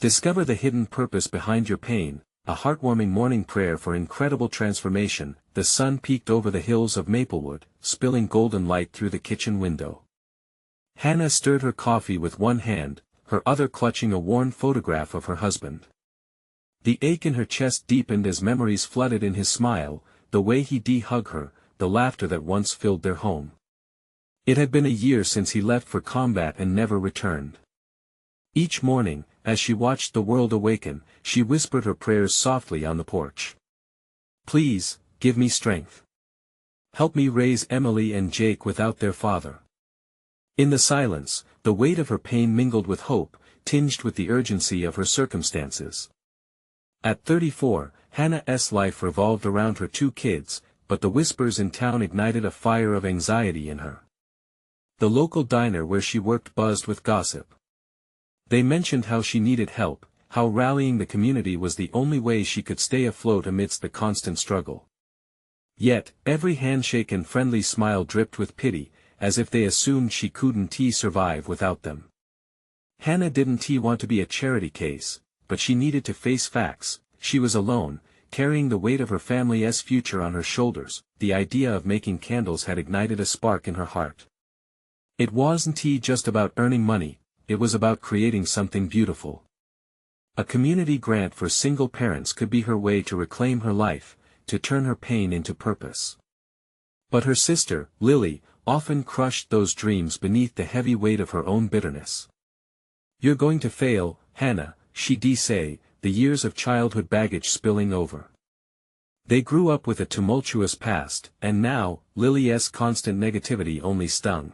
Discover the hidden purpose behind your pain, a heartwarming morning prayer for incredible transformation. The sun peeked over the hills of Maplewood, spilling golden light through the kitchen window. Hannah stirred her coffee with one hand, her other clutching a worn photograph of her husband. The ache in her chest deepened as memories flooded in his smile, the way he'd hug her, the laughter that once filled their home. It had been a year since he left for combat and never returned. Each morning, as she watched the world awaken, she whispered her prayers softly on the porch. Please, give me strength. Help me raise Emily and Jake without their father. In the silence, the weight of her pain mingled with hope, tinged with the urgency of her circumstances. At 34, Hannah's life revolved around her 2 kids, but the whispers in town ignited a fire of anxiety in her. The local diner where she worked buzzed with gossip. They mentioned how she needed help, how rallying the community was the only way she could stay afloat amidst the constant struggle. Yet, every handshake and friendly smile dripped with pity, as if they assumed she couldn't survive without them. Hannah didn't want to be a charity case, but she needed to face facts. She was alone, carrying the weight of her family's future on her shoulders. The idea of making candles had ignited a spark in her heart. It wasn't just about earning money, it was about creating something beautiful. A community grant for single parents could be her way to reclaim her life, to turn her pain into purpose. But her sister, Lily, often crushed those dreams beneath the heavy weight of her own bitterness. You're going to fail, Hannah, she'd say, the years of childhood baggage spilling over. They grew up with a tumultuous past, and now, Lily's constant negativity only stung.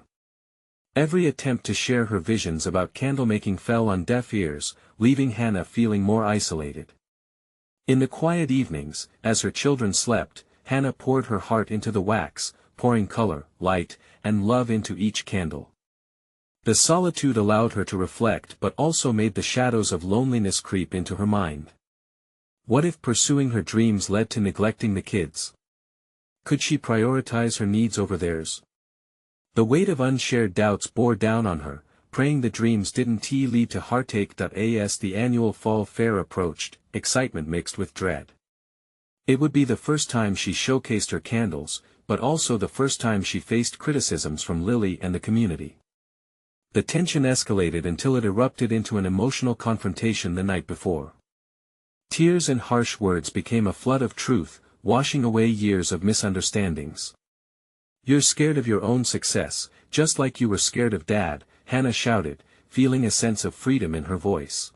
Every attempt to share her visions about candlemaking fell on deaf ears, leaving Hannah feeling more isolated. In the quiet evenings, as her children slept, Hannah poured her heart into the wax, pouring color, light, and love into each candle. The solitude allowed her to reflect but also made the shadows of loneliness creep into her mind. What if pursuing her dreams led to neglecting the kids? Could she prioritize her needs over theirs? The weight of unshared doubts bore down on her, praying the dreams didn't lead to heartache. As the annual fall fair approached, excitement mixed with dread. It would be the first time she showcased her candles, but also the first time she faced criticisms from Lily and the community. The tension escalated until it erupted into an emotional confrontation the night before. Tears and harsh words became a flood of truth, washing away years of misunderstandings. You're scared of your own success, just like you were scared of Dad, Hannah shouted, feeling a sense of freedom in her voice.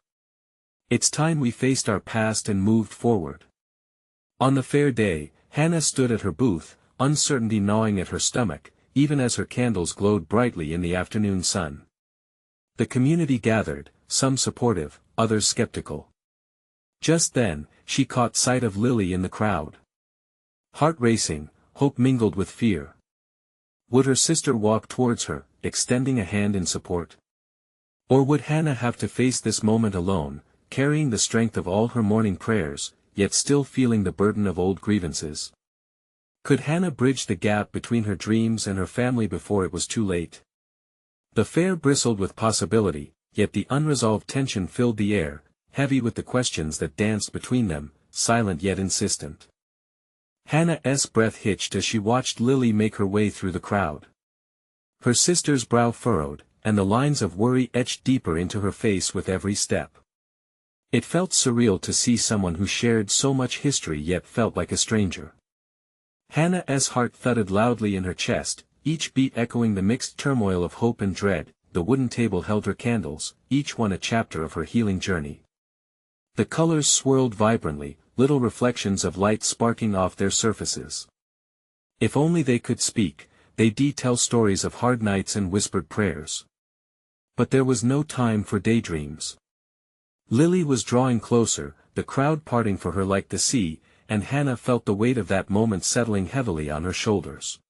It's time we faced our past and moved forward. On the fair day, Hannah stood at her booth, uncertainty gnawing at her stomach, even as her candles glowed brightly in the afternoon sun. The community gathered, some supportive, others skeptical. Just then, she caught sight of Lily in the crowd. Heart racing, hope mingled with fear. Would her sister walk towards her, extending a hand in support? Or would Hannah have to face this moment alone, carrying the strength of all her morning prayers, yet still feeling the burden of old grievances? Could Hannah bridge the gap between her dreams and her family before it was too late? The fair bristled with possibility, yet the unresolved tension filled the air, heavy with the questions that danced between them, silent yet insistent. Hannah's breath hitched as she watched Lily make her way through the crowd. Her sister's brow furrowed, and the lines of worry etched deeper into her face with every step. It felt surreal to see someone who shared so much history yet felt like a stranger. Hannah's heart thudded loudly in her chest, each beat echoing the mixed turmoil of hope and dread. The wooden table held her candles, each one a chapter of her healing journey. The colors swirled vibrantly, little reflections of light sparking off their surfaces. If only they could speak, they'd tell stories of hard nights and whispered prayers. But there was no time for daydreams. Lily was drawing closer, the crowd parting for her like the sea, and Hannah felt the weight of that moment settling heavily on her shoulders.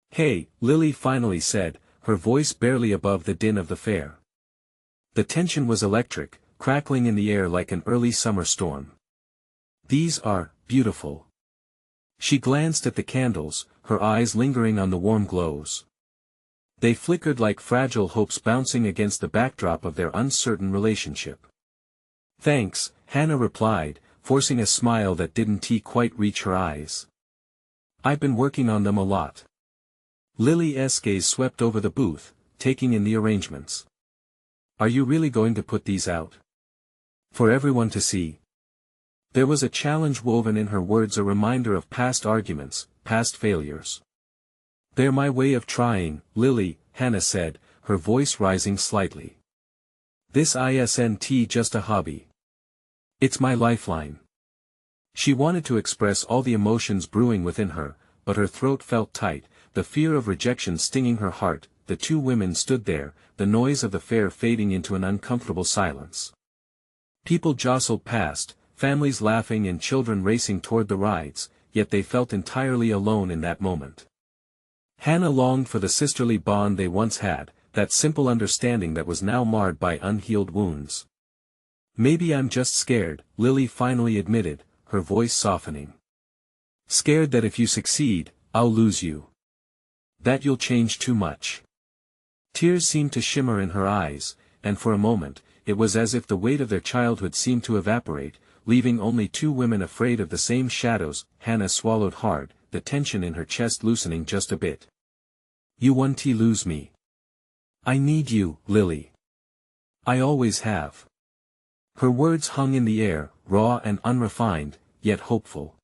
"Hey," Lily finally said, her voice barely above the din of the fair. The tension was electric, crackling in the air like an early summer storm. "These are beautiful." She glanced at the candles, her eyes lingering on the warm glows. They flickered like fragile hopes bouncing against the backdrop of their uncertain relationship. Thanks, Hannah replied, forcing a smile that didn't quite reach her eyes. I've been working on them a lot. Lily's gaze swept over the booth, taking in the arrangements. Are you really going to put these out? For everyone to see? There was a challenge woven in her words, a reminder of past arguments, past failures. They're my way of trying, Lily, Hannah said, her voice rising slightly. This isn't just a hobby. It's my lifeline. She wanted to express all the emotions brewing within her, but her throat felt tight, the fear of rejection stinging her heart. The two women stood there, the noise of the fair fading into an uncomfortable silence. People jostled past, families laughing and children racing toward the rides, yet they felt entirely alone in that moment. Hannah longed for the sisterly bond they once had, that simple understanding that was now marred by unhealed wounds. Maybe I'm just scared, Lily finally admitted, her voice softening. Scared that if you succeed, I'll lose you. That you'll change too much. Tears seemed to shimmer in her eyes, and for a moment, it was as if the weight of their childhood seemed to evaporate, leaving only two women afraid of the same shadows. Hannah swallowed hard, the tension in her chest loosening just a bit. You won't lose me. I need you, Lily. I always have. Her words hung in the air, raw and unrefined, yet hopeful.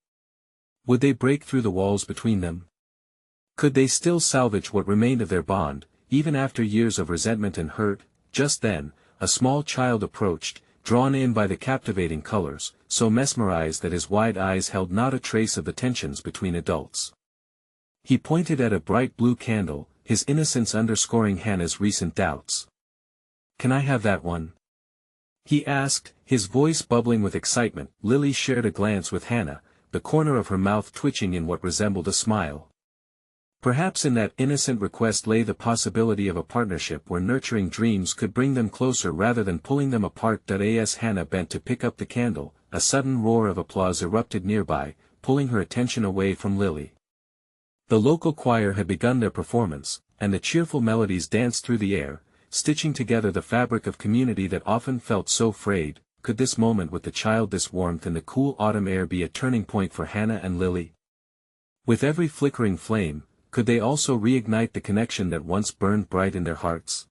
Would they break through the walls between them? Could they still salvage what remained of their bond, even after years of resentment and hurt? Just then, a small child approached, drawn in by the captivating colors, so mesmerized that his wide eyes held not a trace of the tensions between adults. He pointed at a bright blue candle, his innocence underscoring Hannah's recent doubts. Can I have that one? He asked, his voice bubbling with excitement. Lily shared a glance with Hannah, the corner of her mouth twitching in what resembled a smile. Perhaps in that innocent request lay the possibility of a partnership where nurturing dreams could bring them closer rather than pulling them apart. As Hannah bent to pick up the candle, a sudden roar of applause erupted nearby, pulling her attention away from Lily. The local choir had begun their performance, and the cheerful melodies danced through the air, stitching together the fabric of community that often felt so frayed. Could this moment with the child, this warmth in the cool autumn air, be a turning point for Hannah and Lily? With every flickering flame, could they also reignite the connection that once burned bright in their hearts?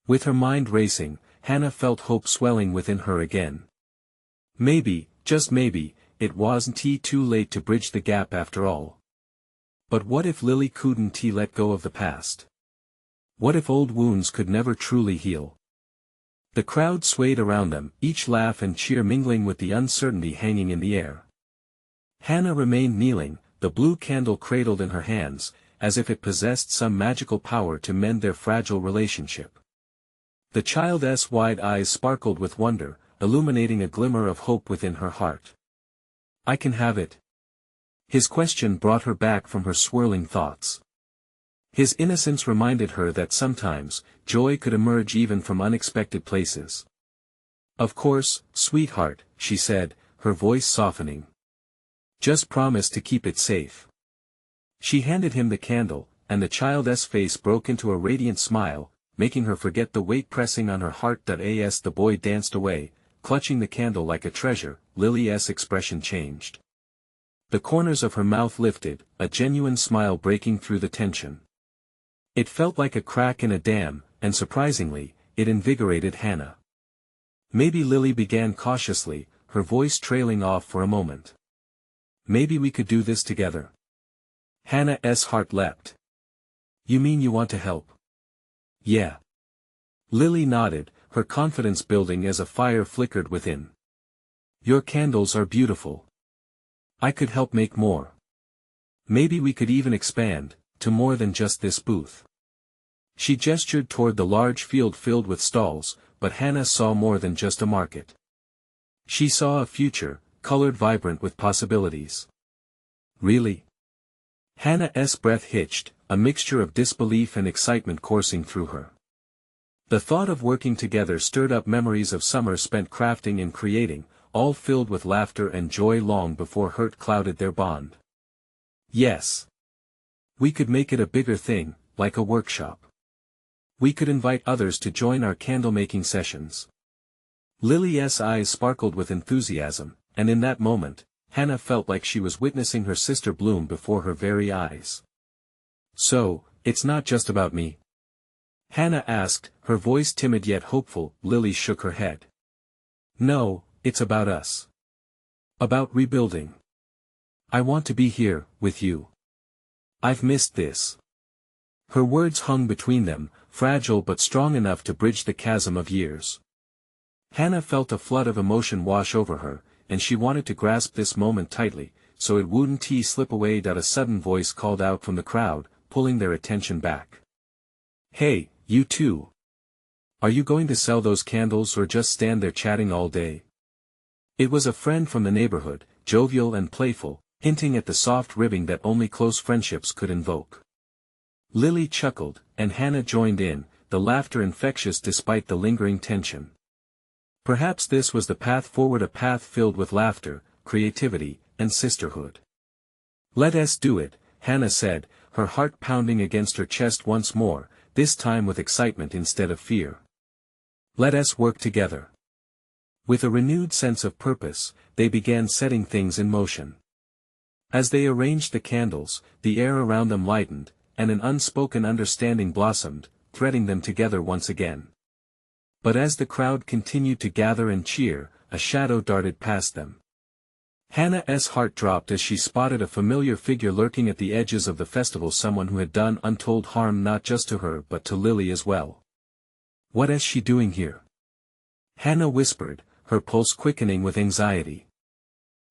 With her mind racing, Hannah felt hope swelling within her again. Maybe, just maybe, it wasn't too late to bridge the gap after all. But what if Lily couldn't let go of the past? What if old wounds could never truly heal? The crowd swayed around them, each laugh and cheer mingling with the uncertainty hanging in the air. Hannah remained kneeling, the blue candle cradled in her hands, as if it possessed some magical power to mend their fragile relationship. The child's wide eyes sparkled with wonder, illuminating a glimmer of hope within her heart. I can have it. His question brought her back from her swirling thoughts. His innocence reminded her that sometimes, joy could emerge even from unexpected places. Of course, sweetheart, she said, her voice softening. Just promise to keep it safe. She handed him the candle, and the child's face broke into a radiant smile, making her forget the weight pressing on her heart. As the boy danced away, clutching the candle like a treasure, Lily's expression changed. The corners of her mouth lifted, a genuine smile breaking through the tension. It felt like a crack in a dam, and surprisingly, it invigorated Hannah. Maybe, Lily began cautiously, her voice trailing off for a moment. Maybe we could do this together. Hannah's heart leapt. You mean you want to help? Yeah. Lily nodded, her confidence building as a fire flickered within. Your candles are beautiful. I could help make more. Maybe we could even expand, to more than just this booth. She gestured toward the large field filled with stalls, but Hannah saw more than just a market. She saw a future, colored, vibrant with possibilities. Really? Hannah's breath hitched, a mixture of disbelief and excitement coursing through her. The thought of working together stirred up memories of summers spent crafting and creating, all filled with laughter and joy long before hurt clouded their bond. Yes. We could make it a bigger thing, like a workshop. We could invite others to join our candle-making sessions. Lily's eyes sparkled with enthusiasm, and in that moment, Hannah felt like she was witnessing her sister bloom before her very eyes. "So, it's not just about me?" Hannah asked, her voice timid yet hopeful. Lily shook her head. "No, it's about us. About rebuilding. I want to be here, with you. I've missed this." Her words hung between them, fragile but strong enough to bridge the chasm of years. Hannah felt a flood of emotion wash over her, and she wanted to grasp this moment tightly, so it wouldn't slip away. A sudden voice called out from the crowd, pulling their attention back. "Hey, you two! Are you going to sell those candles or just stand there chatting all day?" It was a friend from the neighborhood, jovial and playful, hinting at the soft ribbing that only close friendships could invoke. Lily chuckled, and Hannah joined in, the laughter infectious despite the lingering tension. Perhaps this was the path forward, a path filled with laughter, creativity, and sisterhood. "Let us do it," Hannah said, her heart pounding against her chest once more, this time with excitement instead of fear. "Let us work together." With a renewed sense of purpose, they began setting things in motion. As they arranged the candles, the air around them lightened, and an unspoken understanding blossomed, threading them together once again. But as the crowd continued to gather and cheer, a shadow darted past them. Hannah's heart dropped as she spotted a familiar figure lurking at the edges of the festival, someone who had done untold harm not just to her but to Lily as well. "What is she doing here?" Hannah whispered, her pulse quickening with anxiety.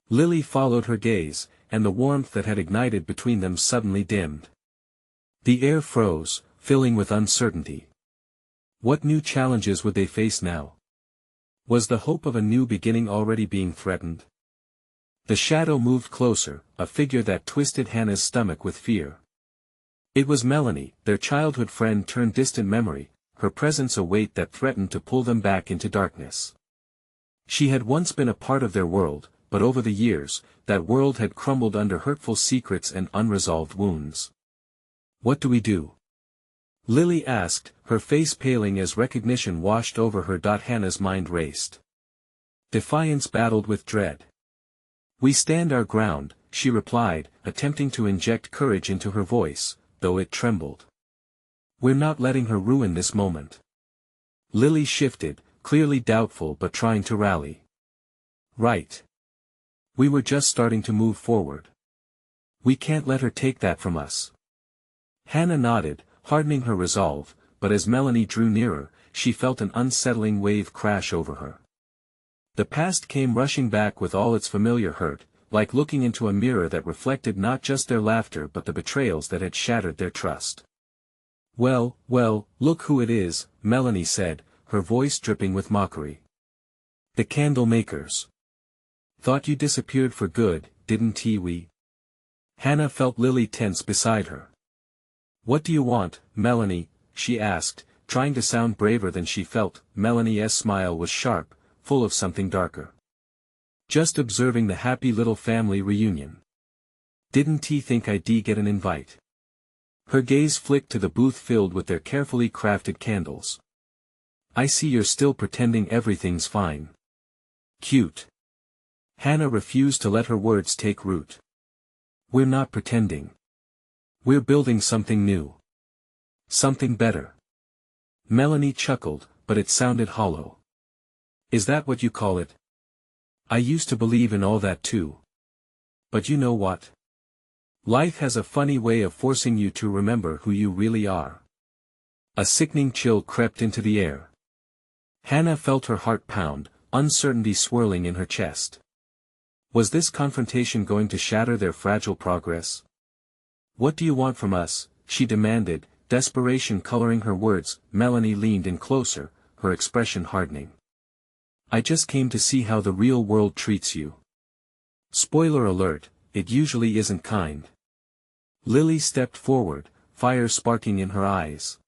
Lily followed her gaze, and the warmth that had ignited between them suddenly dimmed. The air froze, filling with uncertainty. What new challenges would they face now? Was the hope of a new beginning already being threatened? The shadow moved closer, a figure that twisted Hannah's stomach with fear. It was Melanie, their childhood friend turned distant memory, her presence a weight that threatened to pull them back into darkness. She had once been a part of their world, but over the years, that world had crumbled under hurtful secrets and unresolved wounds. "What do we do?" Lily asked, her face paling as recognition washed over her. Hannah's mind raced. Defiance battled with dread. "We stand our ground," she replied, attempting to inject courage into her voice, though it trembled. "We're not letting her ruin this moment." Lily shifted, clearly doubtful but trying to rally. "Right. We were just starting to move forward. We can't let her take that from us." Hannah nodded, hardening her resolve, but as Melanie drew nearer, she felt an unsettling wave crash over her. The past came rushing back with all its familiar hurt, like looking into a mirror that reflected not just their laughter but the betrayals that had shattered their trust. Well, look who it is," Melanie said, her voice dripping with mockery. "The candle makers. Thought you disappeared for good, didn't we?" Hannah felt Lily tense beside her. "What do you want, Melanie?" she asked, trying to sound braver than she felt. Melanie's smile was sharp, full of something darker. "Just observing the happy little family reunion. Didn't he think I'd get an invite?" Her gaze flicked to the booth filled with their carefully crafted candles. "I see you're still pretending everything's fine. Cute." Hannah refused to let her words take root. "We're not pretending. We're building something new. Something better." Melanie chuckled, but it sounded hollow. "Is that what you call it? I used to believe in all that too. But you know what? Life has a funny way of forcing you to remember who you really are." A sickening chill crept into the air. Hannah felt her heart pound, uncertainty swirling in her chest. Was this confrontation going to shatter their fragile progress? "What do you want from us?" she demanded, desperation coloring her words. Melanie leaned in closer, her expression hardening. "I just came to see how the real world treats you. Spoiler alert, it usually isn't kind." Lily stepped forward, fire sparking in her eyes.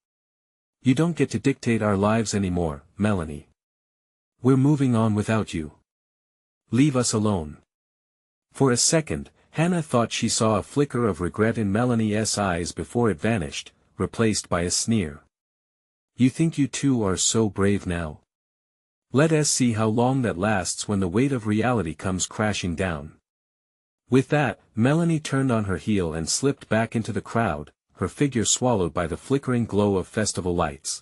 "You don't get to dictate our lives anymore, Melanie. We're moving on without you. Leave us alone." For a second, Hannah thought she saw a flicker of regret in Melanie's eyes before it vanished, replaced by a sneer. "You think you two are so brave now? Let us see how long that lasts when the weight of reality comes crashing down. With that, Melanie turned on her heel and slipped back into the crowd, her figure swallowed by the flickering glow of festival lights.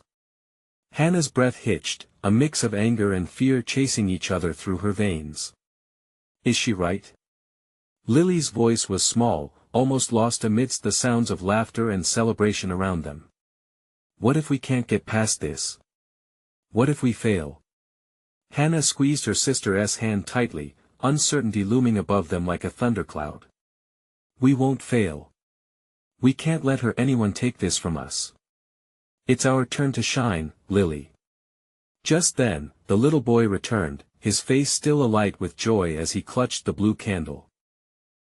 Hannah's breath hitched, a mix of anger and fear chasing each other through her veins. Is she right? Lily's voice was small, almost lost amidst the sounds of laughter and celebration around them. What if we can't get past this? What if we fail? Hannah squeezed her sister's hand tightly, uncertainty looming above them like a thundercloud. We won't fail. We can't let anyone take this from us. It's our turn to shine, Lily. Just then, the little boy returned, his face still alight with joy as he clutched the blue candle.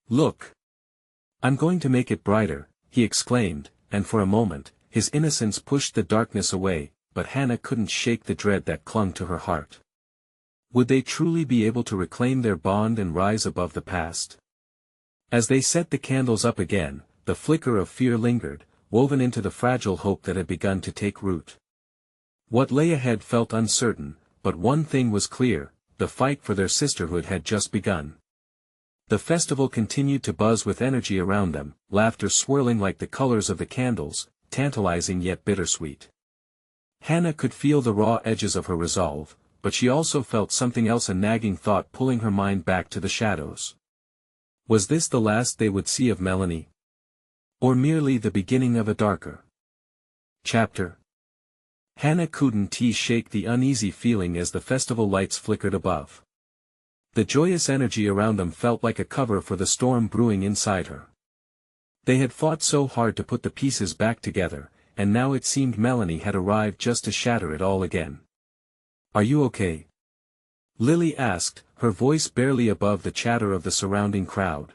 Look! I'm going to make it brighter, he exclaimed, and for a moment, his innocence pushed the darkness away, but Hannah couldn't shake the dread that clung to her heart. Would they truly be able to reclaim their bond and rise above the past? As they set the candles up again, the flicker of fear lingered, woven into the fragile hope that had begun to take root. What lay ahead felt uncertain, but one thing was clear, the fight for their sisterhood had just begun. The festival continued to buzz with energy around them, laughter swirling like the colors of the candles, tantalizing yet bittersweet. Hannah could feel the raw edges of her resolve, but she also felt something else, a nagging thought pulling her mind back to the shadows. Was this the last they would see of Melanie? Or merely the beginning of a darker chapter? Hannah couldn't shake the uneasy feeling as the festival lights flickered above. The joyous energy around them felt like a cover for the storm brewing inside her. They had fought so hard to put the pieces back together, and now it seemed Melanie had arrived just to shatter it all again. Are you okay? Lily asked, her voice barely above the chatter of the surrounding crowd.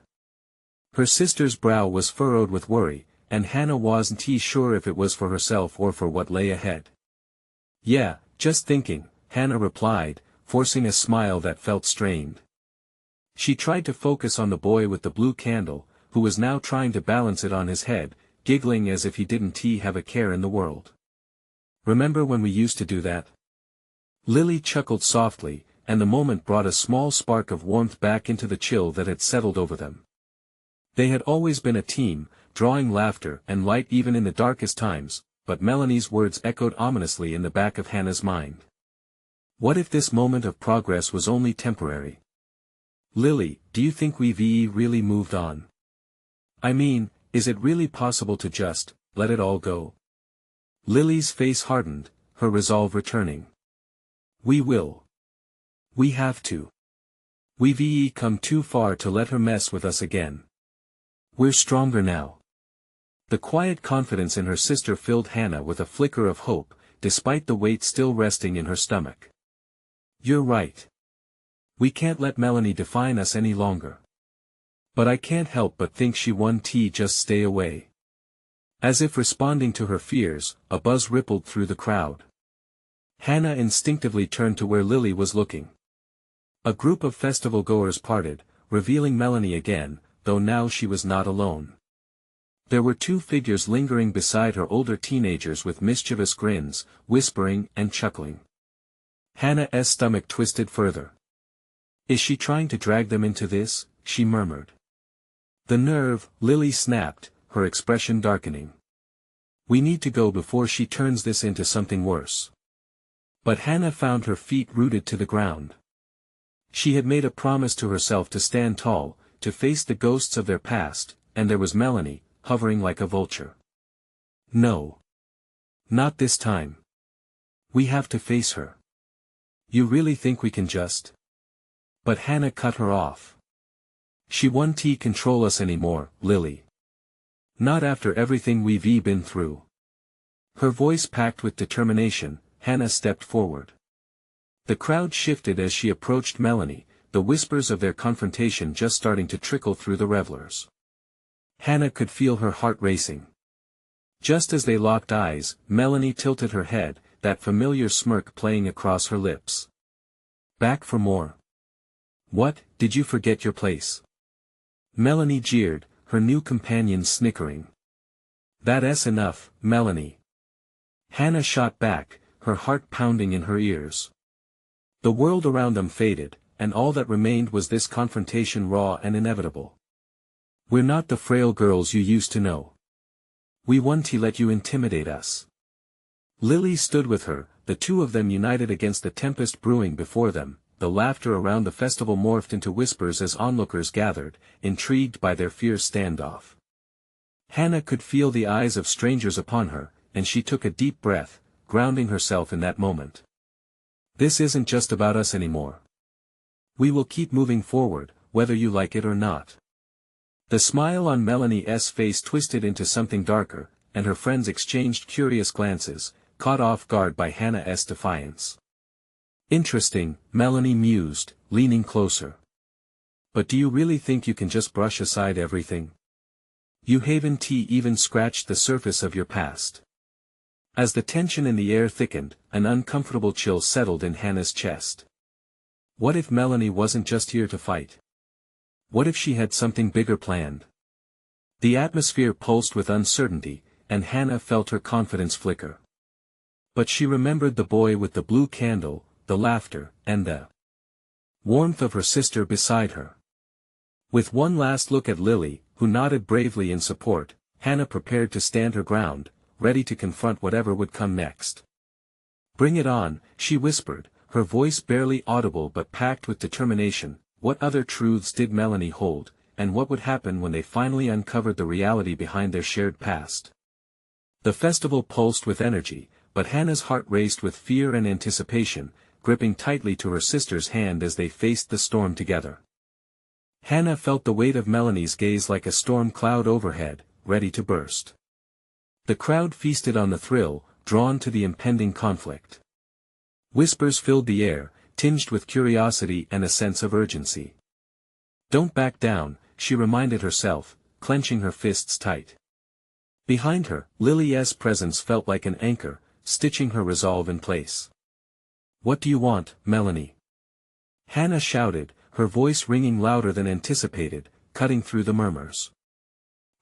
Her sister's brow was furrowed with worry, and Hannah wasn't sure if it was for herself or for what lay ahead. Yeah, just thinking, Hannah replied, forcing a smile that felt strained. She tried to focus on the boy with the blue candle, who was now trying to balance it on his head, giggling as if he didn't have a care in the world. Remember when we used to do that? Lily chuckled softly, and the moment brought a small spark of warmth back into the chill that had settled over them. They had always been a team, drawing laughter and light even in the darkest times, but Melanie's words echoed ominously in the back of Hannah's mind. What if this moment of progress was only temporary? Lily, do you think we've really moved on? I mean, is it really possible to just let it all go? Lily's face hardened, her resolve returning. We will. We have to. We've come too far to let her mess with us again. We're stronger now. The quiet confidence in her sister filled Hannah with a flicker of hope, despite the weight still resting in her stomach. You're right. We can't let Melanie define us any longer. But I can't help but think she won't just stay away. As if responding to her fears, a buzz rippled through the crowd. Hannah instinctively turned to where Lily was looking. A group of festival-goers parted, revealing Melanie again, though now she was not alone. There were two figures lingering beside her, older teenagers with mischievous grins, whispering and chuckling. Hannah's stomach twisted further. Is she trying to drag them into this? She murmured. The nerve, Lily snapped, her expression darkening. We need to go before she turns this into something worse. But Hannah found her feet rooted to the ground. She had made a promise to herself to stand tall, to face the ghosts of their past, and there was Melanie, hovering like a vulture. No. Not this time. We have to face her. You really think we can just? But Hannah cut her off. She won't control us anymore, Lily. Not after everything we've been through. Her voice packed with determination, Hannah stepped forward. The crowd shifted as she approached Melanie, the whispers of their confrontation just starting to trickle through the revelers. Hannah could feel her heart racing. Just as they locked eyes, Melanie tilted her head, that familiar smirk playing across her lips. Back for more. What, did you forget your place? Melanie jeered, her new companion snickering. That's enough, Melanie. Hannah shot back, her heart pounding in her ears. The world around them faded, and all that remained was this confrontation, raw and inevitable. "We're not the frail girls you used to know. We won't let you intimidate us." Lily stood with her, the two of them united against the tempest brewing before them. The laughter around the festival morphed into whispers as onlookers gathered, intrigued by their fierce standoff. Hannah could feel the eyes of strangers upon her, and she took a deep breath, grounding herself in that moment. "This isn't just about us anymore. We will keep moving forward, whether you like it or not." The smile on Melanie's face twisted into something darker, and her friends exchanged curious glances, caught off guard by Hannah's defiance. "Interesting," Melanie mused, leaning closer. "But do you really think you can just brush aside everything? You haven't even scratched the surface of your past." As the tension in the air thickened, an uncomfortable chill settled in Hannah's chest. What if Melanie wasn't just here to fight? What if she had something bigger planned? The atmosphere pulsed with uncertainty, and Hannah felt her confidence flicker. But she remembered the boy with the blue candle, the laughter, and the warmth of her sister beside her. With one last look at Lily, who nodded bravely in support, Hannah prepared to stand her ground, ready to confront whatever would come next. "Bring it on," she whispered, her voice barely audible but packed with determination. What other truths did Melanie hold, and what would happen when they finally uncovered the reality behind their shared past? The festival pulsed with energy, but Hannah's heart raced with fear and anticipation, gripping tightly to her sister's hand as they faced the storm together. Hannah felt the weight of Melanie's gaze like a storm cloud overhead, ready to burst. The crowd feasted on the thrill, drawn to the impending conflict. Whispers filled the air, tinged with curiosity and a sense of urgency. "Don't back down," she reminded herself, clenching her fists tight. Behind her, Lily's presence felt like an anchor, stitching her resolve in place. "What do you want, Melanie?" Hannah shouted, her voice ringing louder than anticipated, cutting through the murmurs.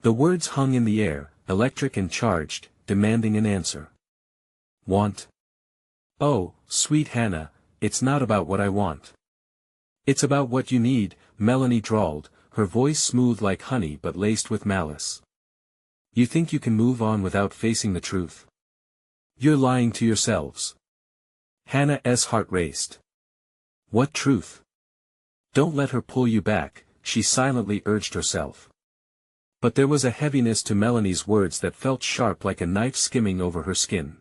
The words hung in the air, electric and charged, demanding an answer. "Want? Oh, sweet Hannah, it's not about what I want. It's about what you need," Melanie drawled, her voice smooth like honey but laced with malice. "You think you can move on without facing the truth? You're lying to yourselves." Hannah's heart raced. "What truth?" "Don't let her pull you back," she silently urged herself. But there was a heaviness to Melanie's words that felt sharp like a knife skimming over her skin.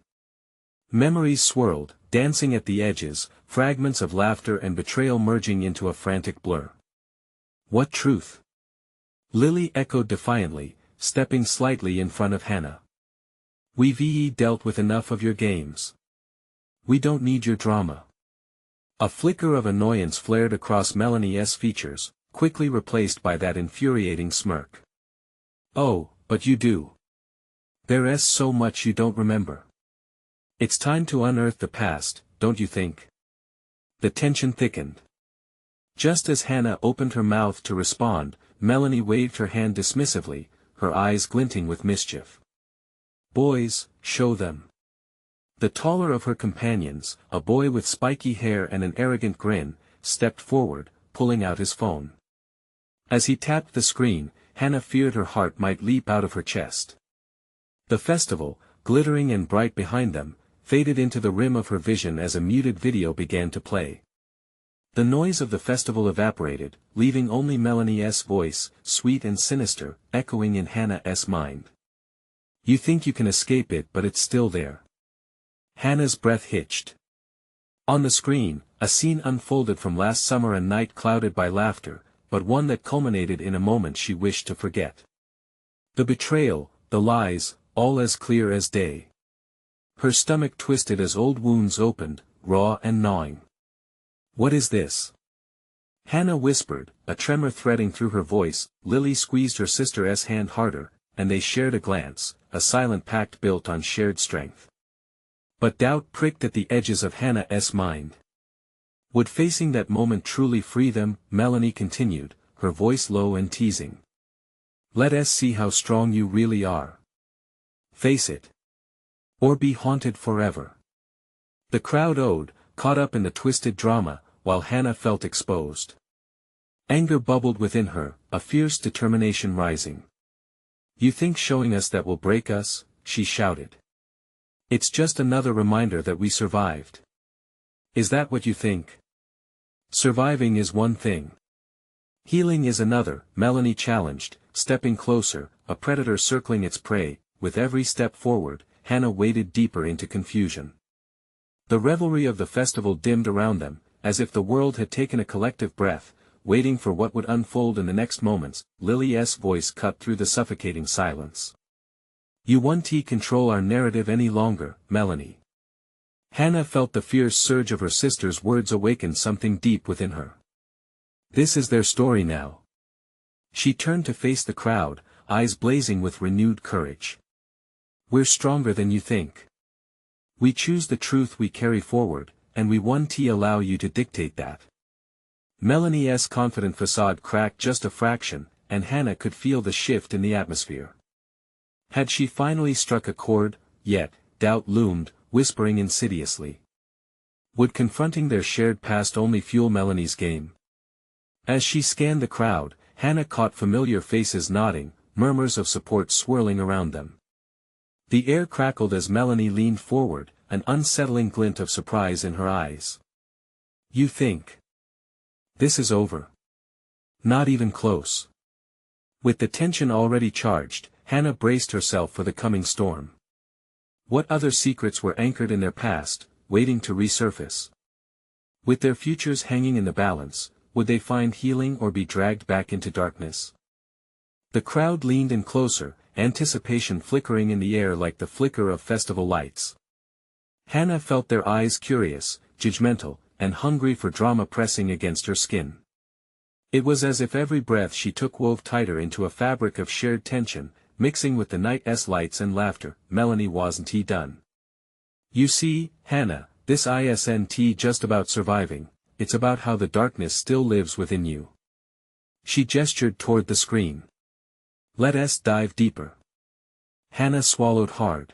Memories swirled, dancing at the edges, fragments of laughter and betrayal merging into a frantic blur. "What truth?" Lily echoed defiantly, stepping slightly in front of Hannah. "We've dealt with enough of your games. We don't need your drama." A flicker of annoyance flared across Melanie's features, quickly replaced by that infuriating smirk. "Oh, but you do. There's so much you don't remember. It's time to unearth the past, don't you think?" The tension thickened. Just as Hannah opened her mouth to respond, Melanie waved her hand dismissively, her eyes glinting with mischief. "Boys, show them." The taller of her companions, a boy with spiky hair and an arrogant grin, stepped forward, pulling out his phone. As he tapped the screen, Hannah feared her heart might leap out of her chest. The festival, glittering and bright behind them, faded into the rim of her vision as a muted video began to play. The noise of the festival evaporated, leaving only Melanie's voice, sweet and sinister, echoing in Hannah's mind. "You think you can escape it, but it's still there." Hannah's breath hitched. On the screen, a scene unfolded from last summer, a night clouded by laughter, but one that culminated in a moment she wished to forget. The betrayal, the lies, all as clear as day. Her stomach twisted as old wounds opened, raw and gnawing. "What is this?" Hannah whispered, a tremor threading through her voice. Lily squeezed her sister's hand harder, and they shared a glance, a silent pact built on shared strength. But doubt pricked at the edges of Hannah's mind. Would facing that moment truly free them? Melanie continued, her voice low and teasing. "Let us see how strong you really are. Face it. Or be haunted forever." The crowd owed, caught up in the twisted drama, while Hannah felt exposed. Anger bubbled within her, a fierce determination rising. "You think showing us that will break us?" she shouted. "It's just another reminder that we survived. Is that what you think? Surviving is one thing. Healing is another," Melanie challenged, stepping closer, a predator circling its prey. With every step forward, Hannah waded deeper into confusion. The revelry of the festival dimmed around them, as if the world had taken a collective breath, waiting for what would unfold in the next moments. Lily's voice cut through the suffocating silence. "You won't control our narrative any longer, Melanie." Hannah felt the fierce surge of her sister's words awaken something deep within her. This is their story now. She turned to face the crowd, eyes blazing with renewed courage. "We're stronger than you think. We choose the truth we carry forward, and we won't allow you to dictate that." Melanie's confident facade cracked just a fraction, and Hannah could feel the shift in the atmosphere. Had she finally struck a chord? Yet, doubt loomed, whispering insidiously. Would confronting their shared past only fuel Melanie's game? As she scanned the crowd, Hannah caught familiar faces nodding, murmurs of support swirling around them. The air crackled as Melanie leaned forward, an unsettling glint of surprise in her eyes. "You think this is over?" "Not even close." With the tension already charged, Hannah braced herself for the coming storm. What other secrets were anchored in their past, waiting to resurface? With their futures hanging in the balance, would they find healing or be dragged back into darkness? The crowd leaned in closer, anticipation flickering in the air like the flicker of festival lights. Hannah felt their eyes curious, judgmental, and hungry for drama pressing against her skin. It was as if every breath she took wove tighter into a fabric of shared tension, mixing with the night's lights and laughter. Melanie wasn't done. "You see, Hannah, this isn't just about surviving, it's about how the darkness still lives within you." She gestured toward the screen. "Let us dive deeper." Hannah swallowed hard.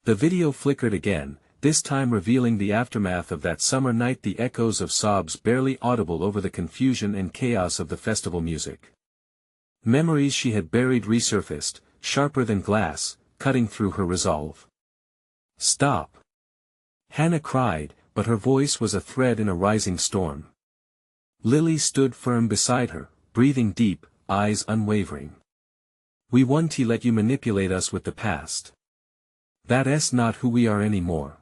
The video flickered again, this time revealing the aftermath of that summer night, the echoes of sobs barely audible over the confusion and chaos of the festival music. Memories she had buried resurfaced, sharper than glass, cutting through her resolve. "Stop!" Hannah cried, but her voice was a thread in a rising storm. Lily stood firm beside her, breathing deep, eyes unwavering. "We won't let you manipulate us with the past. That's not who we are anymore."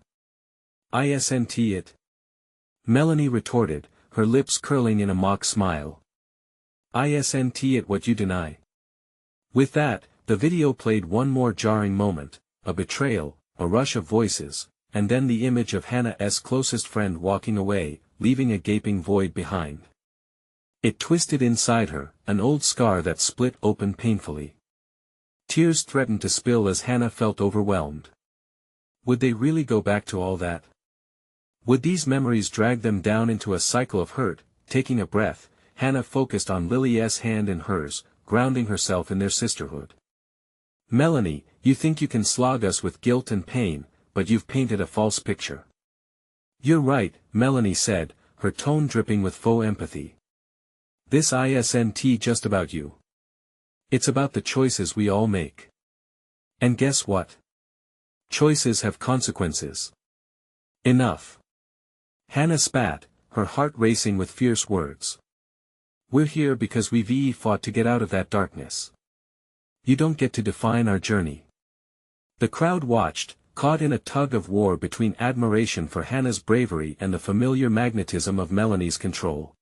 "Isn't it?" Melanie retorted, her lips curling in a mock smile. "Isn't it what you deny?" With that, the video played one more jarring moment, a betrayal, a rush of voices, and then the image of Hannah's closest friend walking away, leaving a gaping void behind. It twisted inside her, an old scar that split open painfully. Tears threatened to spill as Hannah felt overwhelmed. Would they really go back to all that? Would these memories drag them down into a cycle of hurt? Taking a breath, Hannah focused on Lily's hand in hers, grounding herself in their sisterhood. "Melanie, you think you can slog us with guilt and pain, but you've painted a false picture." "You're right," Melanie said, her tone dripping with faux empathy. "This isn't just about you. It's about the choices we all make. And guess what? Choices have consequences." "Enough." Hannah spat, her heart racing with fierce words. "We're here because we've fought to get out of that darkness. You don't get to define our journey." The crowd watched, caught in a tug of war between admiration for Hannah's bravery and the familiar magnetism of Melanie's control.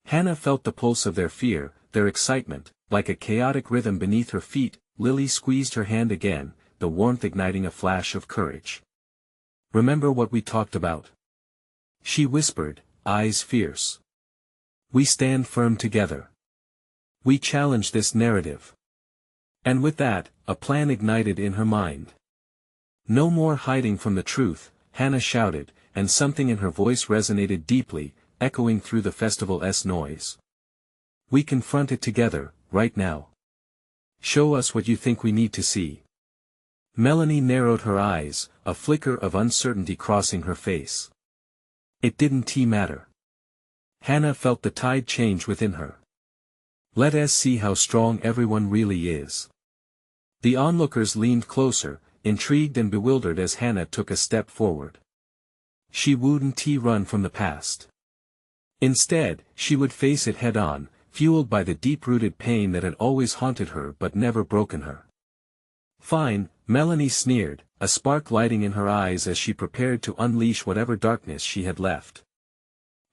Hannah felt the pulse of their fear, their excitement, like a chaotic rhythm beneath her feet. Lily squeezed her hand again, the warmth igniting a flash of courage. "Remember what we talked about?" she whispered, eyes fierce. "We stand firm together. We challenge this narrative." And with that, a plan ignited in her mind. "No more hiding from the truth," Hannah shouted, and something in her voice resonated deeply, echoing through the festival's noise. "We confront it together, right now. Show us what you think we need to see." Melanie narrowed her eyes, a flicker of uncertainty crossing her face. It didn't matter. Hannah felt the tide change within her. Let us see how strong everyone really is. The onlookers leaned closer, intrigued and bewildered as Hannah took a step forward. She wouldn't run from the past. Instead, she would face it head-on, fueled by the deep-rooted pain that had always haunted her but never broken her. Fine, Melanie sneered, a spark lighting in her eyes as she prepared to unleash whatever darkness she had left.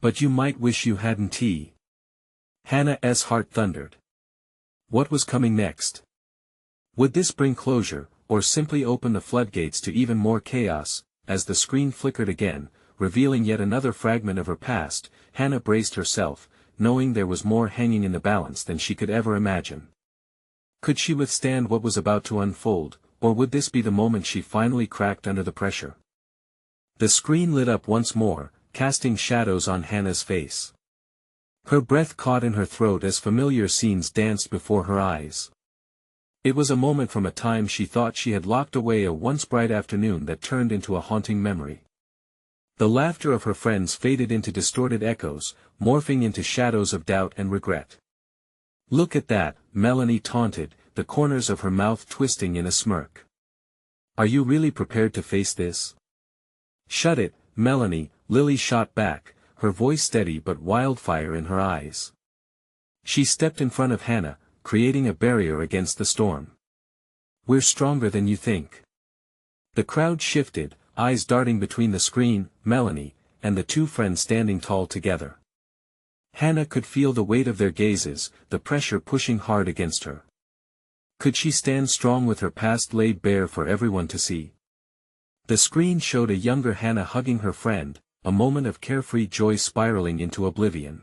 But you might wish you hadn't. Hannah's heart thundered. What was coming next? Would this bring closure, or simply open the floodgates to even more chaos? As the screen flickered again, revealing yet another fragment of her past, Hannah braced herself, knowing there was more hanging in the balance than she could ever imagine. Could she withstand what was about to unfold, or would this be the moment she finally cracked under the pressure? The screen lit up once more, casting shadows on Hannah's face. Her breath caught in her throat as familiar scenes danced before her eyes. It was a moment from a time she thought she had locked away, a once bright afternoon that turned into a haunting memory. The laughter of her friends faded into distorted echoes, morphing into shadows of doubt and regret. Look at that, Melanie taunted, the corners of her mouth twisting in a smirk. Are you really prepared to face this? Shut it, Melanie, Lily shot back, her voice steady but wildfire in her eyes. She stepped in front of Hannah, creating a barrier against the storm. We're stronger than you think. The crowd shifted, eyes darting between the screen, Melanie, and the two friends standing tall together. Hannah could feel the weight of their gazes, the pressure pushing hard against her. Could she stand strong with her past laid bare for everyone to see? The screen showed a younger Hannah hugging her friend, a moment of carefree joy spiraling into oblivion.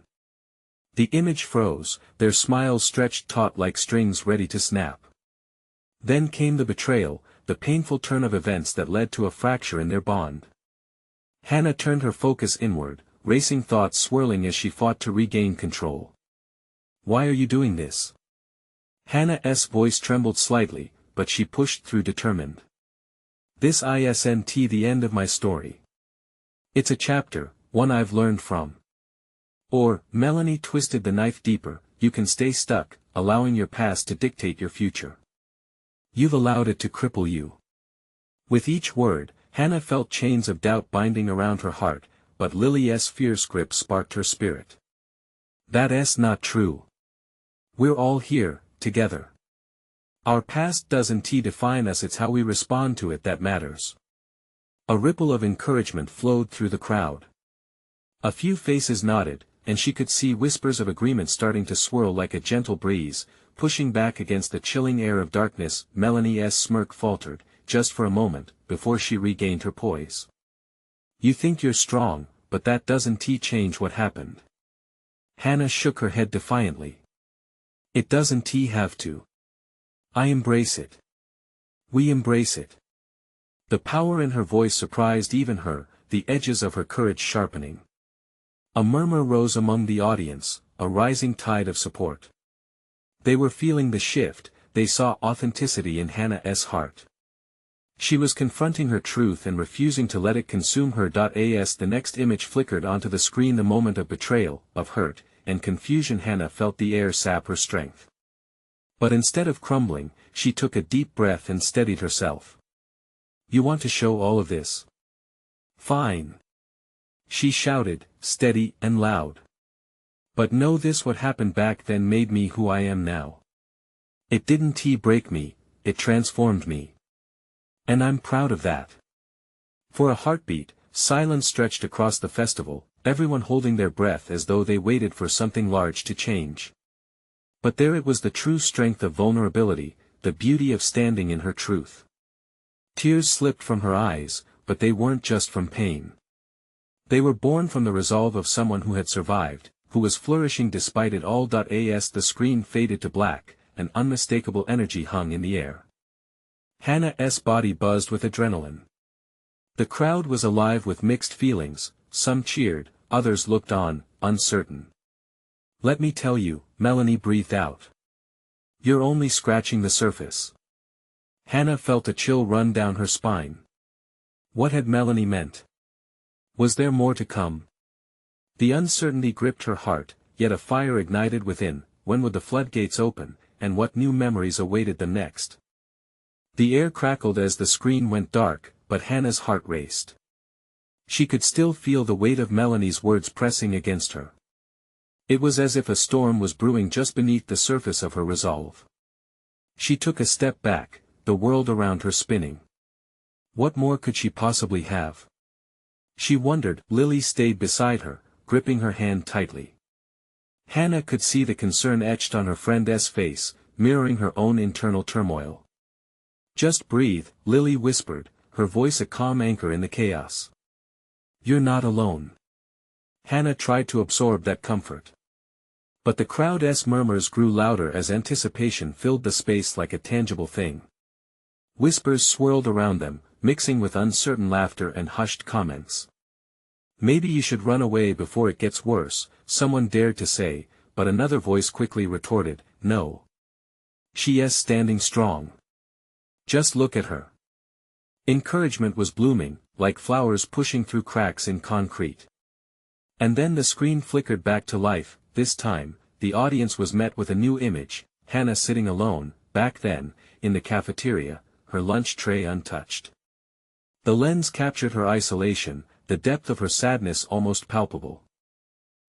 The image froze, their smiles stretched taut like strings ready to snap. Then came the betrayal, the painful turn of events that led to a fracture in their bond. Hannah turned her focus inward, racing thoughts swirling as she fought to regain control. Why are you doing this? Hannah's voice trembled slightly, but she pushed through determined. This isn't the end of my story. It's a chapter, one I've learned from. Or, Melanie twisted the knife deeper, you can stay stuck, allowing your past to dictate your future. You've allowed it to cripple you. With each word, Hannah felt chains of doubt binding around her heart, but Lily's fierce grip sparked her spirit. That's not true. We're all here, together. Our past doesn't define us, it's how we respond to it that matters. A ripple of encouragement flowed through the crowd. A few faces nodded, and she could see whispers of agreement starting to swirl like a gentle breeze, pushing back against the chilling air of darkness. Melanie's smirk faltered, just for a moment, before she regained her poise. You think you're strong, but that doesn't change what happened. Hannah shook her head defiantly. It doesn't have to. I embrace it. We embrace it. The power in her voice surprised even her, the edges of her courage sharpening. A murmur rose among the audience, a rising tide of support. They were feeling the shift, they saw authenticity in Hannah's heart. She was confronting her truth and refusing to let it consume her. As the next image flickered onto the screen, the moment of betrayal, of hurt, and confusion, Hannah felt the air sap her strength. But instead of crumbling, she took a deep breath and steadied herself. You want to show all of this? Fine. She shouted, steady and loud. But know this: what happened back then made me who I am now. It didn't break me, it transformed me. And I'm proud of that. For a heartbeat, silence stretched across the festival, everyone holding their breath as though they waited for something large to change. But there it was, the true strength of vulnerability, the beauty of standing in her truth. Tears slipped from her eyes, but they weren't just from pain. They were born from the resolve of someone who had survived, who was flourishing despite it all. As the screen faded to black, an unmistakable energy hung in the air. Hannah's body buzzed with adrenaline. The crowd was alive with mixed feelings, some cheered, others looked on, uncertain. Let me tell you, Melanie breathed out. You're only scratching the surface. Hannah felt a chill run down her spine. What had Melanie meant? Was there more to come? The uncertainty gripped her heart, yet a fire ignited within. When would the floodgates open, and what new memories awaited them next? The air crackled as the screen went dark, but Hannah's heart raced. She could still feel the weight of Melanie's words pressing against her. It was as if a storm was brewing just beneath the surface of her resolve. She took a step back, the world around her spinning. What more could she possibly have? She wondered. Lily stayed beside her, gripping her hand tightly. Hannah could see the concern etched on her friend's face, mirroring her own internal turmoil. "Just breathe," Lily whispered, her voice a calm anchor in the chaos. "You're not alone." Hannah tried to absorb that comfort. But the crowd's murmurs grew louder as anticipation filled the space like a tangible thing. Whispers swirled around them, mixing with uncertain laughter and hushed comments. "Maybe you should run away before it gets worse," someone dared to say, but another voice quickly retorted, "No. She's standing strong. Just look at her." Encouragement was blooming, like flowers pushing through cracks in concrete. And then the screen flickered back to life. This time, the audience was met with a new image: Hannah sitting alone, back then, in the cafeteria, her lunch tray untouched. The lens captured her isolation, the depth of her sadness almost palpable.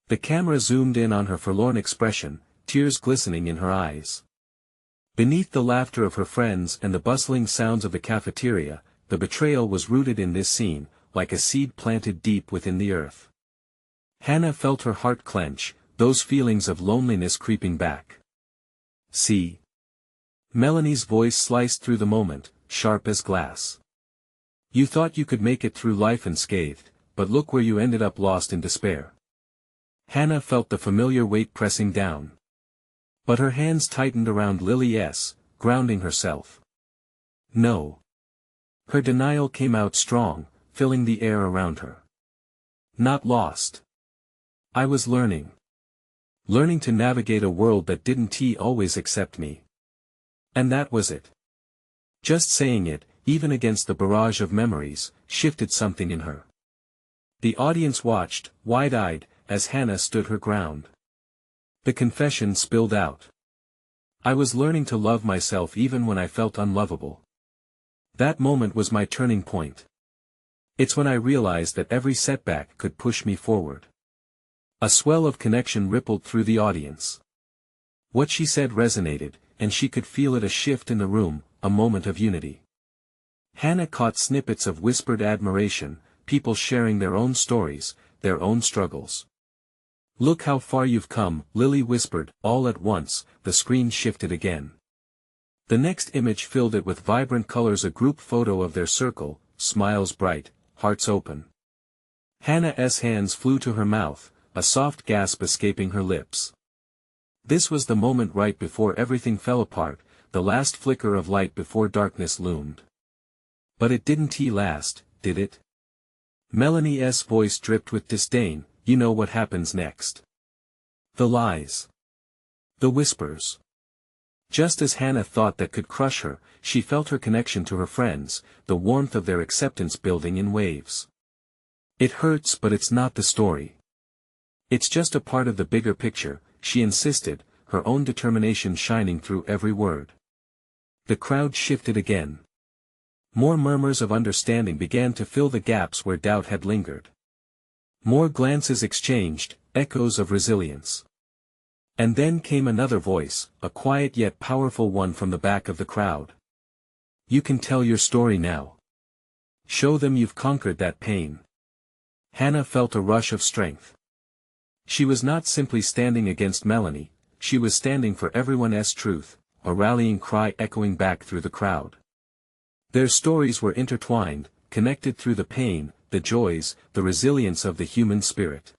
The camera zoomed in on her forlorn expression, tears glistening in her eyes. Beneath the laughter of her friends and the bustling sounds of the cafeteria, the betrayal was rooted in this scene, like a seed planted deep within the earth. Hannah felt her heart clench, those feelings of loneliness creeping back. "See?" Melanie's voice sliced through the moment, sharp as glass. "You thought you could make it through life unscathed, but look where you ended up, lost in despair." Hannah felt the familiar weight pressing down. But her hands tightened around Lily's, grounding herself. "No." Her denial came out strong, filling the air around her. "Not lost. I was learning. Learning to navigate a world that didn't always accept me. And that was it." Just saying it, even against the barrage of memories, shifted something in her. The audience watched, wide-eyed, as Hannah stood her ground. The confession spilled out. "I was learning to love myself even when I felt unlovable. That moment was my turning point. It's when I realized that every setback could push me forward." A swell of connection rippled through the audience. What she said resonated, and she could feel it: a shift in the room, a moment of unity. Hannah caught snippets of whispered admiration, people sharing their own stories, their own struggles. "Look how far you've come," Lily whispered. All at once, the screen shifted again. The next image filled it with vibrant colors: a group photo of their circle, smiles bright, hearts open. Hannah's hands flew to her mouth, a soft gasp escaping her lips. This was the moment right before everything fell apart, the last flicker of light before darkness loomed. But it didn't last, did it? Melanie's voice dripped with disdain. "You know what happens next. The lies. The whispers." Just as Hannah thought that could crush her, she felt her connection to her friends, the warmth of their acceptance building in waves. "It hurts, but it's not the story. It's just a part of the bigger picture," she insisted, her own determination shining through every word. The crowd shifted again. More murmurs of understanding began to fill the gaps where doubt had lingered. More glances exchanged, echoes of resilience. And then came another voice, a quiet yet powerful one from the back of the crowd. "You can tell your story now. Show them you've conquered that pain." Hannah felt a rush of strength. She was not simply standing against Melanie, she was standing for everyone's truth, a rallying cry echoing back through the crowd. Their stories were intertwined, connected through the pain, the joys, the resilience of the human spirit.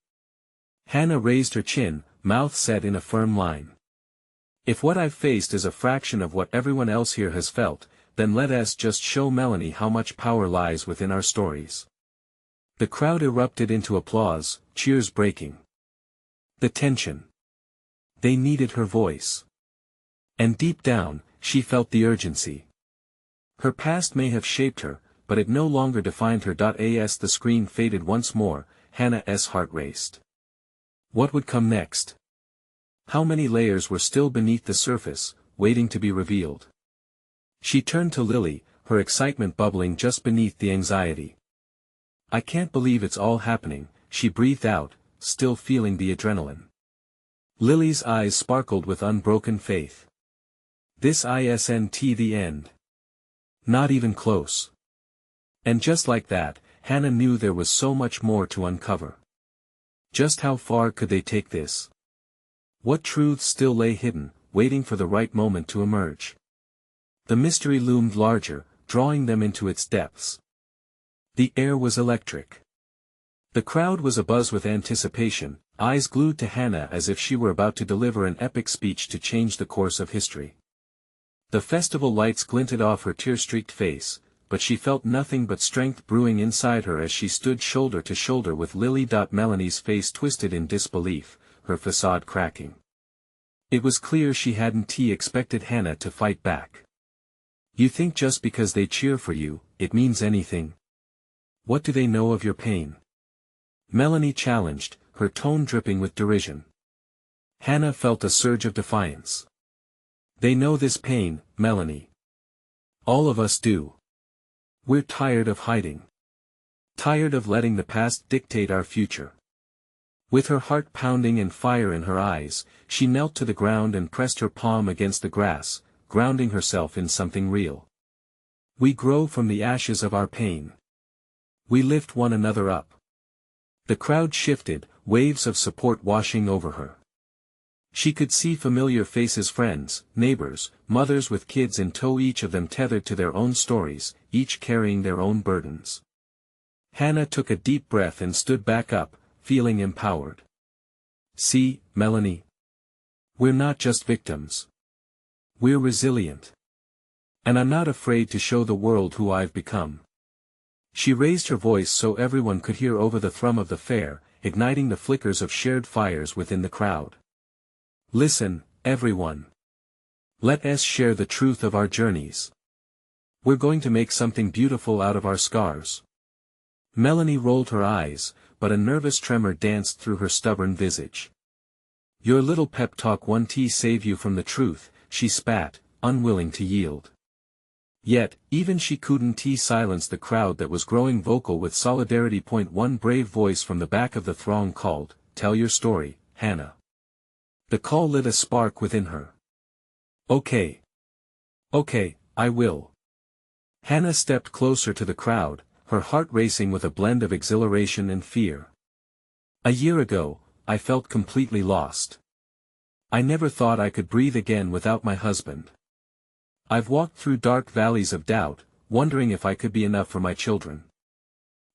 Hannah raised her chin, mouth set in a firm line. "If what I've faced is a fraction of what everyone else here has felt, then let us just show Melanie how much power lies within our stories." The crowd erupted into applause, cheers breaking. The tension. They needed her voice. And deep down, she felt the urgency. Her past may have shaped her, but it no longer defined her. As the screen faded once more, Hannah's heart raced. What would come next? How many layers were still beneath the surface, waiting to be revealed? She turned to Lily, her excitement bubbling just beneath the anxiety. I can't believe it's all happening, she breathed out, still feeling the adrenaline. Lily's eyes sparkled with unbroken faith. This isn't the end. Not even close. And just like that, Hannah knew there was so much more to uncover. Just how far could they take this? What truths still lay hidden, waiting for the right moment to emerge? The mystery loomed larger, drawing them into its depths. The air was electric. The crowd was abuzz with anticipation, eyes glued to Hannah as if she were about to deliver an epic speech to change the course of history. The festival lights glinted off her tear-streaked face, but she felt nothing but strength brewing inside her as she stood shoulder to shoulder with Lily. Melanie's face twisted in disbelief, her facade cracking. It was clear she hadn't expected Hannah to fight back. You think just because they cheer for you, it means anything? What do they know of your pain? Melanie challenged, her tone dripping with derision. Hannah felt a surge of defiance. They know this pain, Melanie. All of us do. We're tired of hiding. Tired of letting the past dictate our future. With her heart pounding and fire in her eyes, she knelt to the ground and pressed her palm against the grass, grounding herself in something real. We grow from the ashes of our pain. We lift one another up. The crowd shifted, waves of support washing over her. She could see familiar faces, friends, neighbors, mothers with kids in tow, each of them tethered to their own stories, each carrying their own burdens. Hannah took a deep breath and stood back up, feeling empowered. See, Melanie. We're not just victims. We're resilient. And I'm not afraid to show the world who I've become. She raised her voice so everyone could hear over the thrum of the fair, igniting the flickers of shared fires within the crowd. Listen, everyone. Let us share the truth of our journeys. We're going to make something beautiful out of our scars. Melanie rolled her eyes, but a nervous tremor danced through her stubborn visage. Your little pep talk won't save you from the truth, she spat, unwilling to yield. Yet, even she couldn't silence the crowd that was growing vocal with solidarity. One brave voice from the back of the throng called, "Tell your story, Hannah." The call lit a spark within her. Okay. Okay, I will. Hannah stepped closer to the crowd, her heart racing with a blend of exhilaration and fear. A year ago, I felt completely lost. I never thought I could breathe again without my husband. I've walked through dark valleys of doubt, wondering if I could be enough for my children.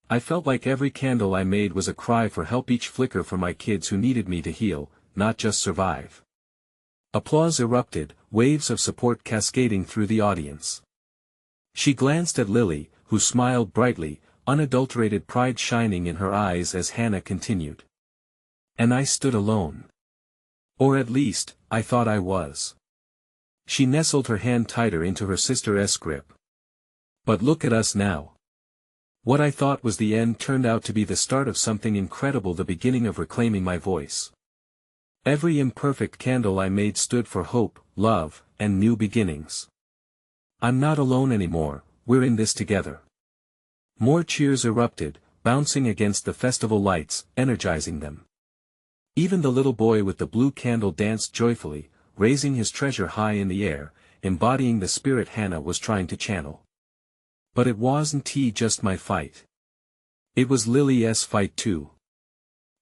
I felt like every candle I made was a cry for help, each flicker for my kids who needed me to heal, not just survive. Applause erupted, waves of support cascading through the audience. She glanced at Lily, who smiled brightly, unadulterated pride shining in her eyes as Hannah continued. And I stood alone. Or at least, I thought I was. She nestled her hand tighter into her sister's grip. But look at us now. What I thought was the end turned out to be the start of something incredible, the beginning of reclaiming my voice. Every imperfect candle I made stood for hope, love, and new beginnings. I'm not alone anymore, we're in this together. More cheers erupted, bouncing against the festival lights, energizing them. Even the little boy with the blue candle danced joyfully, raising his treasure high in the air, embodying the spirit Hannah was trying to channel. But it wasn't just my fight. It was Lily's fight too.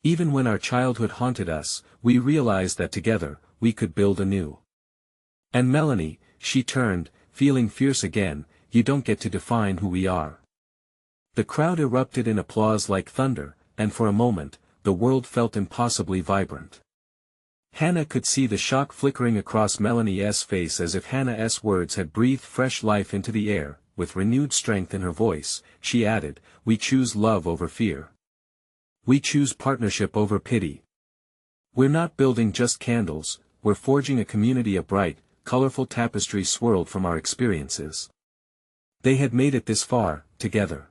Even when our childhood haunted us, we realized that together, we could build anew. And Melanie, she turned, feeling fierce again, you don't get to define who we are. The crowd erupted in applause like thunder, and for a moment, the world felt impossibly vibrant. Hannah could see the shock flickering across Melanie's face as if Hannah's words had breathed fresh life into the air. With renewed strength in her voice, she added, we choose love over fear. We choose partnership over pity. We're not building just candles, we're forging a community, a bright, colorful tapestry swirled from our experiences. They had made it this far, together.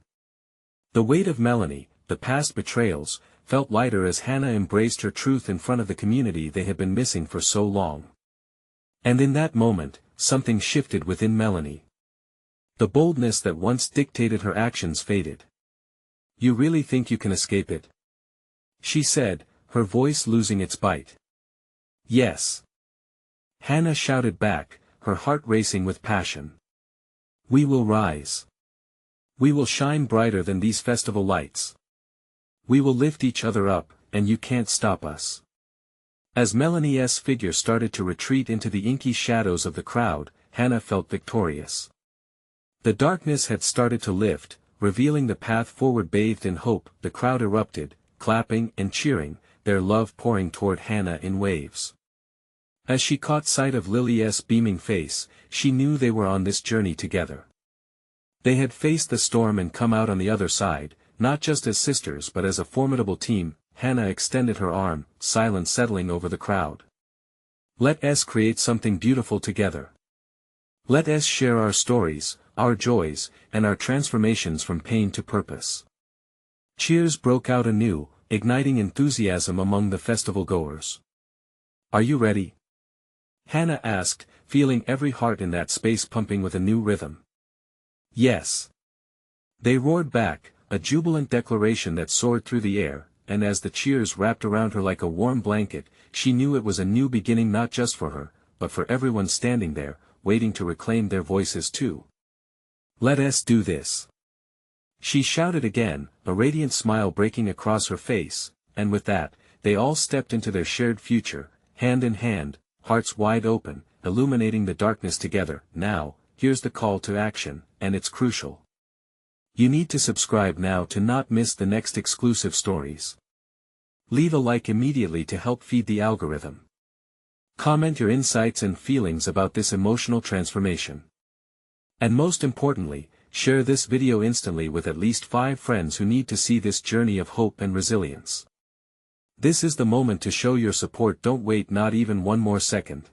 The weight of Melanie, the past betrayals, felt lighter as Hannah embraced her truth in front of the community they had been missing for so long. And in that moment, something shifted within Melanie. The boldness that once dictated her actions faded. "You really think you can escape it?" she said, her voice losing its bite. "Yes," Hannah shouted back, her heart racing with passion. "We will rise. We will shine brighter than these festival lights. We will lift each other up, and you can't stop us." As Melanie's figure started to retreat into the inky shadows of the crowd, Hannah felt victorious. The darkness had started to lift, revealing the path forward. Bathed in hope, the crowd erupted, clapping and cheering, their love pouring toward Hannah in waves. As she caught sight of Lily's beaming face, she knew they were on this journey together. They had faced the storm and come out on the other side, not just as sisters but as a formidable team. Hannah extended her arm, silence settling over the crowd. "Let us create something beautiful together. Let us share our stories, our joys, and our transformations from pain to purpose." Cheers broke out anew, igniting enthusiasm among the festival-goers. "Are you ready?" Hannah asked, feeling every heart in that space pumping with a new rhythm. "Yes." They roared back, a jubilant declaration that soared through the air, and as the cheers wrapped around her like a warm blanket, she knew it was a new beginning not just for her, but for everyone standing there, waiting to reclaim their voices too. "Let us do this," she shouted again, a radiant smile breaking across her face, and with that, they all stepped into their shared future, hand in hand, hearts wide open, illuminating the darkness together. Now, here's the call to action, and it's crucial. You need to subscribe now to not miss the next exclusive stories. Leave a like immediately to help feed the algorithm. Comment your insights and feelings about this emotional transformation. And most importantly, share this video instantly with at least 5 friends who need to see this journey of hope and resilience. This is the moment to show your support. Don't wait not even one more second.